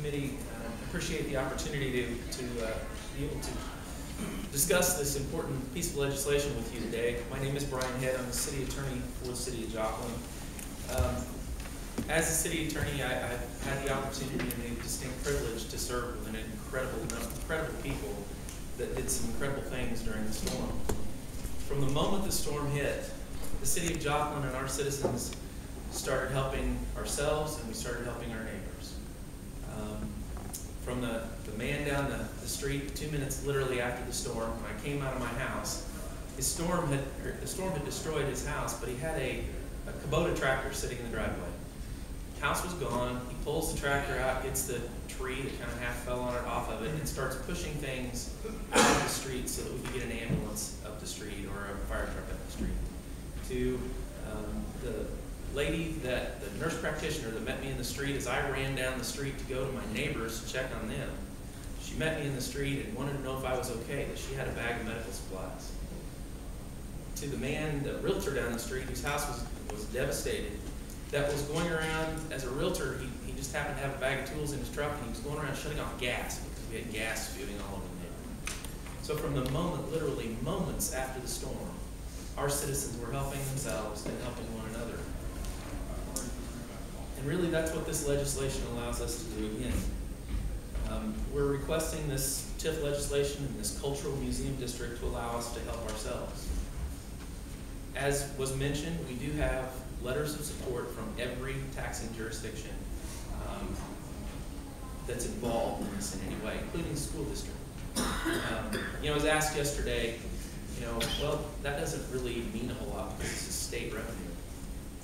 committee appreciate the opportunity to be able to discuss this important piece of legislation with you today. My name is Brian Head. I'm the city attorney for the city of Joplin. As a city attorney, I've had the opportunity and the distinct privilege to serve with an incredible people that did some incredible things during the storm. From the moment the storm hit, the city of Joplin and our citizens started helping ourselves, and we started helping our neighbors. From the man down the street, 2 minutes literally after the storm, when I came out of my house, the storm had destroyed his house, but he had a Kubota tractor sitting in the driveway. House was gone. He pulls the tractor out, gets the tree that kind of half fell on it off of it, and starts pushing things out of the street so that we could get an ambulance up the street or a fire truck up the street. To the lady, the nurse practitioner that met me in the street as I ran down the street to go to my neighbors to check on them. She met me in the street and wanted to know if I was okay, that she had a bag of medical supplies. To the man, the realtor down the street, whose house was devastated, that was going around as a realtor. He just happened to have a bag of tools in his truck, and he was going around shutting off gas because we had gas spewing all over the neighborhood. So from the moment, literally moments after the storm, our citizens were helping themselves and helping one another. And really that's what this legislation allows us to do again. We're requesting this TIF legislation in this cultural museum district to allow us to help ourselves. As was mentioned, we do have letters of support from every taxing jurisdiction that's involved in this in any way, including the school district. I was asked yesterday, well, that doesn't really mean a whole lot because this is state revenue.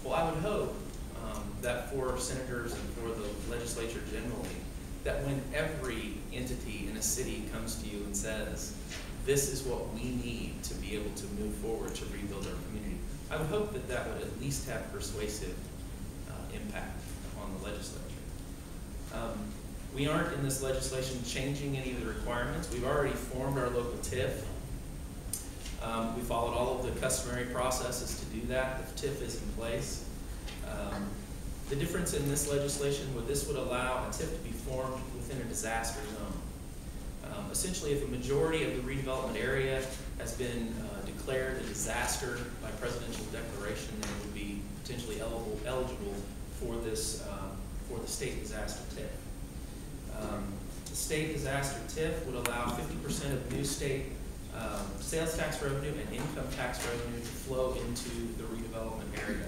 Well, I would hope that for senators and for the legislature generally, that when every entity in a city comes to you and says, this is what we need to be able to move forward to rebuild our community, I would hope that that would at least have persuasive impact on the legislature. We aren't in this legislation changing any of the requirements. We've already formed our local TIF. We followed all of the customary processes to do that. The TIF is in place. The difference in this legislation, this would allow a TIF to be formed within a disaster zone. Essentially, if a majority of the redevelopment area has been declared a disaster by presidential declaration, then it would be potentially eligible for this for the state disaster TIF. The state disaster TIF would allow 50% of new state sales tax revenue and income tax revenue to flow into the redevelopment area.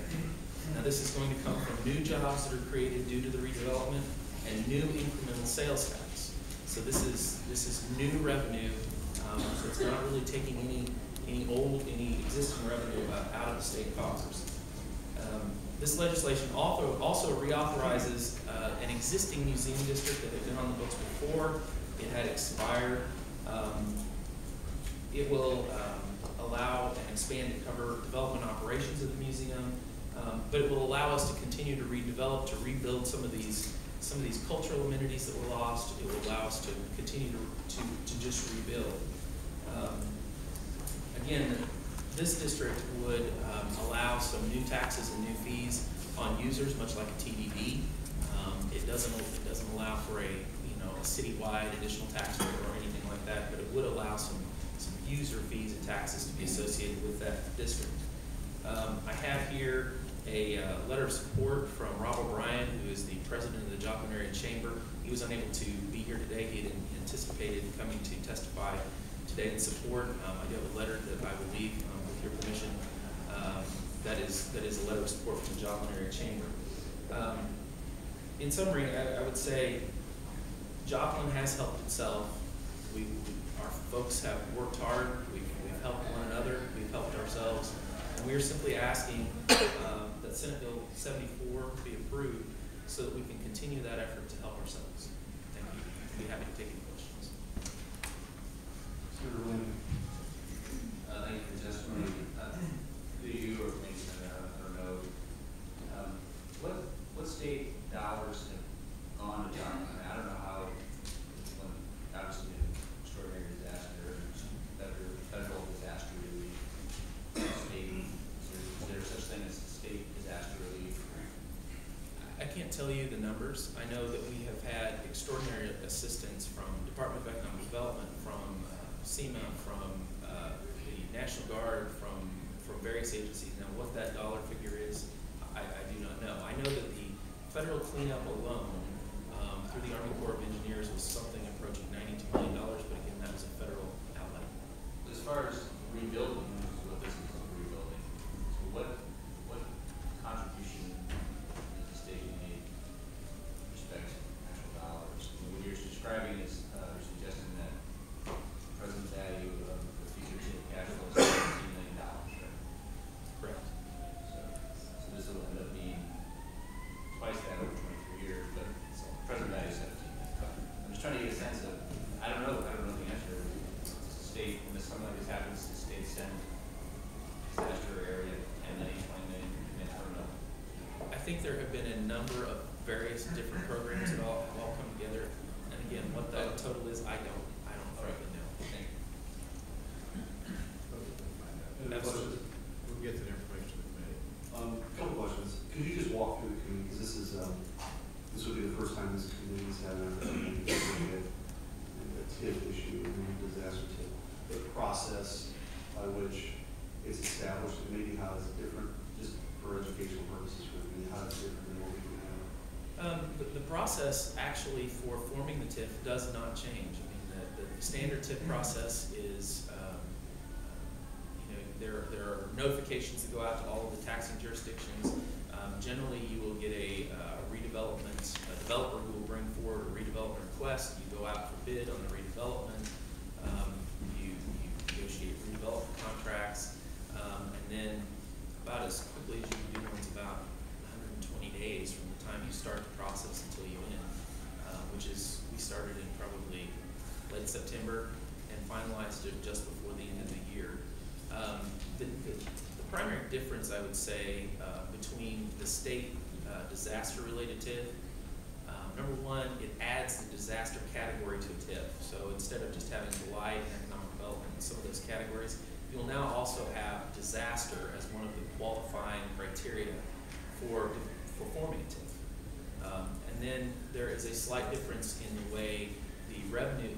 Now, this is going to come from new jobs that are created due to the redevelopment and new incremental sales tax. So this is new revenue. So it's not really taking any existing revenue out of the state coffers. This legislation also reauthorizes an existing museum district that had been on the books before. It had expired. It will allow and expand to cover development operations of the museum, but it will allow us to continue to redevelop, to rebuild some of these cultural amenities that were lost. It will allow us to continue to just rebuild. Again, this district would allow some new taxes and new fees on users, much like a TDD. It doesn't allow for a citywide additional tax rate or anything like that, but it would allow some user fees and taxes to be associated with that district. I have here a letter of support from Rob O'Brien, who is the president of the Joplin Area Chamber. He was unable to be here today. He had anticipated coming to testify today in support. I do have a letter that I will leave with your permission. That is a letter of support from the Joplin Area Chamber. In summary, I would say Joplin has helped itself. Our folks have worked hard. We've helped one another. We've helped ourselves. And we are simply asking that Senate Bill 74 be approved so that we can continue that effort to help ourselves. Thank you. I'd be happy to take any questions. Senator Lynn. Thank you for the testimony. Do you or maybe or no, what state dollars have gone to Joplin? I don't know how, when obviously an extraordinary disaster, federal disaster relief, state, is there such thing as state disaster relief? I can't tell you the numbers. I know that we have had extraordinary assistance from Department of Economic Development, from SEMA, from the National Guard, from various agencies. Now, what that dollar figure is, I do not know. I know that the federal cleanup alone through the Army Corps of Engineers was something approaching $92 million, but again, that was a federal outlay. As far as rebuilding, what this is rebuilding, so what contribution does the state make with respect to actual dollars? When you're describing this, you're suggesting that the present value of the future cash flow is $17 million, right? Correct. So this will end up being twice that over 23 years, but present value is 17 million. I'm just trying to get a sense of, I don't know the answer. Does the state, when something like this happens, does the state send disaster area 10 million, 20 million, I don't know. I think there have been a number of various different programs that all come together. And again, what that total is, I don't frankly know. Thank you. Absolutely. We'll get that information in a minute. A couple questions. Could you just walk through the community, because this would be the first time this community's had an opportunity to look at a TIF issue and a disaster TIF. The process by which it's established, and maybe how it's different, just for educational purposes for me, how it's different than what we do now. The process actually for forming the TIF does not change. I mean, the standard TIF process is, there are notifications that go out to all of the taxing jurisdictions. Generally, you will get a developer who will bring forward a redevelopment request. You go out for bid on the redevelopment. You negotiate redevelopment contracts, and then about as quickly as you can do one's about 120 days from the time you start the process until you end, which is, we started in probably late September and finalized it just before the end of the year. The primary difference, I would say, between the state disaster-related TIF, number one, it adds the disaster category to a TIF. So instead of just having blight and economic development in some of those categories, you'll now also have disaster as one of the qualifying criteria for forming a TIF. And then there is a slight difference in the way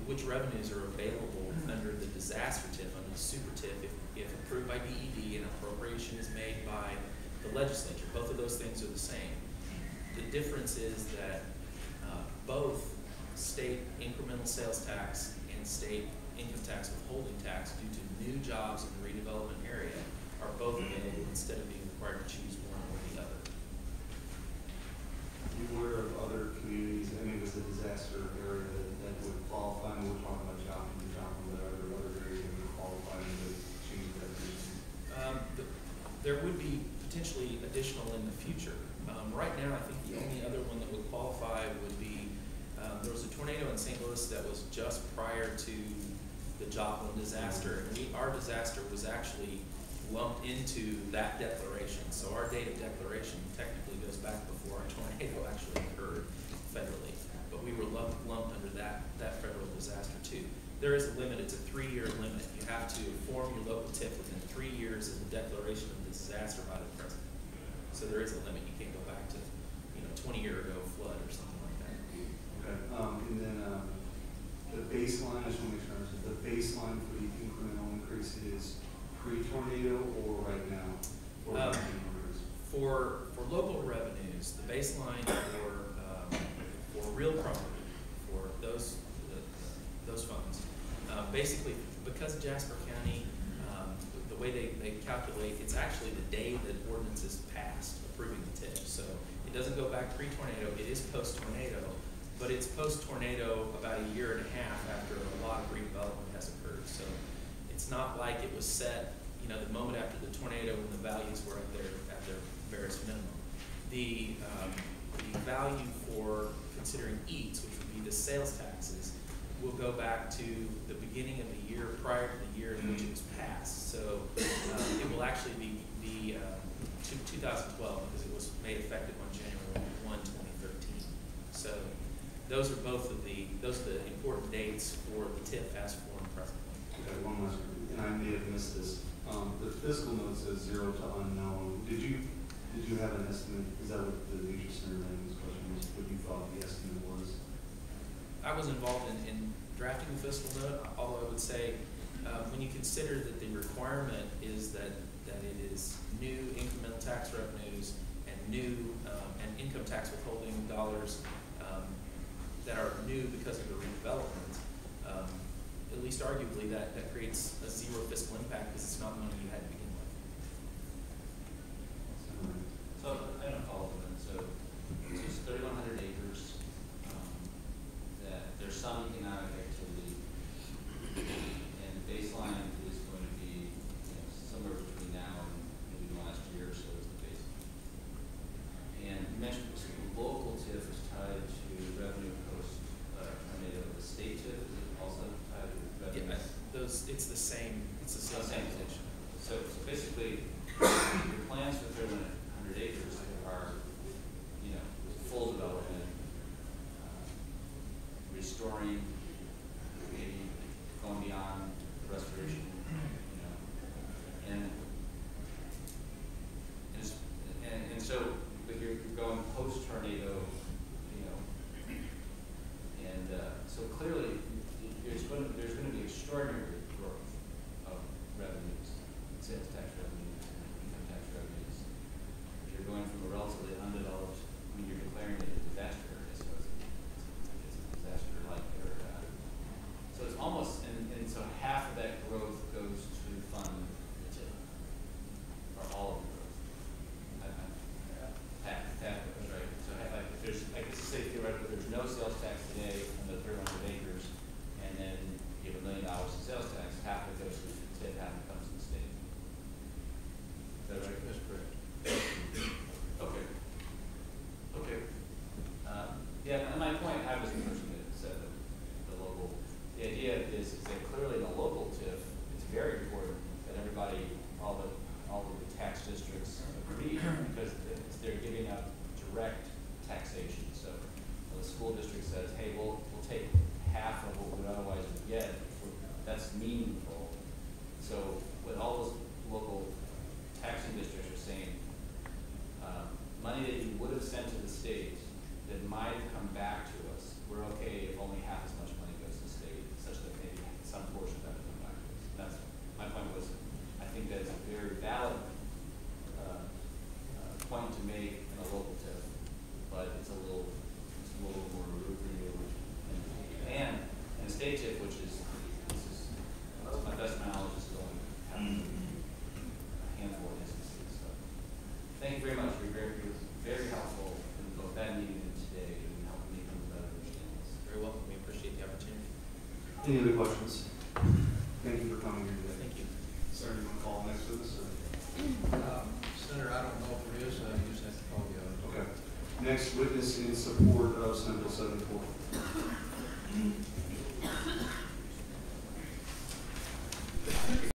which revenues are available under the disaster TIF, under the super TIF, if approved by DED and appropriation is made by the legislature. Both of those things are the same. The difference is that both state incremental sales tax and state income tax withholding tax due to new jobs in the redevelopment area are both available instead of being required to choose one or the other. Are you aware of other communities, I mean, it was the disaster area that would qualify, and we're talking about Joplin, but are there other areas that would qualify and would change that? There would be potentially additional in the future. Right now, I think the only other one that would qualify would be, there was a tornado in St. Louis that was just prior to the Joplin disaster, and our disaster was actually lumped into that declaration. So our date of declaration technically goes back before our tornado actually occurred federally, but we were lumped under that federal disaster too. There is a limit, it's a 3-year limit. You have to form your local TIF within 3 years of the declaration of the disaster by the president. So there is a limit, you can't go back to, 20-year-ago flood or something like that. Okay, and then the baseline, I just want to make sure, the baseline for the incremental increase is pre-tornado or right now? For local revenues, the baseline for real property, for those funds, basically because Jasper County, the way they calculate, it's actually the day that ordinance is passed approving the TIF. So it doesn't go back pre-tornado, it is post-tornado, but it's post-tornado about a year and a half after a lot of redevelopment has occurred. So it's not like it was set, the moment after the tornado when the values were at their various minimum. The value for considering EATs, which would be the sales taxes, will go back to the beginning of the year prior to the year in which it was passed. So it will actually be 2012 because it was made effective on January 1, 2013. So those are the important dates for the TIF as formed presently. Okay, one last, and I may have missed this. The fiscal note says 0 to unknown. Did you have an estimate? Is that what the Nature Center Landings question was? What you thought the estimate was? I was involved in drafting the fiscal note, although I would say, when you consider that the requirement is that it is new incremental tax revenues and new, and income tax withholding dollars, that are new because of the redevelopment, at least arguably that creates a zero fiscal impact because it's not money you had to begin with. So I don't follow them. So it's 3,100 acres. That there's some economic activity, and the baseline is going to be somewhere between now and maybe the last year or so is the baseline. And you mentioned the local TIF is tied to revenue post tornado. The state TIF is also tied to revenue. Yeah, it's the same position. So basically, your plans for 3,100 acres are, full development, restoring, maybe going beyond restoration, and so, but you're going post tornado, and so clearly there's going to be extraordinary growth of revenues, sales tax revenues, and income tax revenues. If you're going from a relatively undeveloped, you're declaring it a disaster area, I suppose it's a disaster-like area. So it's almost, and so half of that growth goes to fund the TIF, or all of the growth. Half, right? So if there's, I guess to say theoretically, there's no sales tax today on the 300 acres, and then you have $1 million in sales tax, half of it goes to the TIF, half of it comes to the state. Is that right? That's correct. Okay. Okay. Yeah, and my point, I was the person that said that the idea is that clearly the local TIF, it's very important that everybody, all of the tax districts agree, because they're giving up direct taxation. So when the school district says, hey, we'll take half of what we would otherwise get, that's meaningful. So what all those local taxing districts are saying, money that you would have sent to the state that might come back to us, we're okay if only half as much money goes to the state, such that maybe some portion of that will come back to us. That's my point. Was I think that's a very valid point to make in a local TIF, but it's a little more renewed, and a state TIF, which is to my best knowledge, is going to happen a handful of instances. So thank you very much. You're very helpful in both that meeting and today, and helping me come to better understand this. Very welcome. We appreciate the opportunity. Any other questions? Thank you for coming here today. Thank you. Sir, you want to call the next witness? Senator, I don't know if there is, you just have to call the other. Okay. Next witness in support of Senate Bill 74.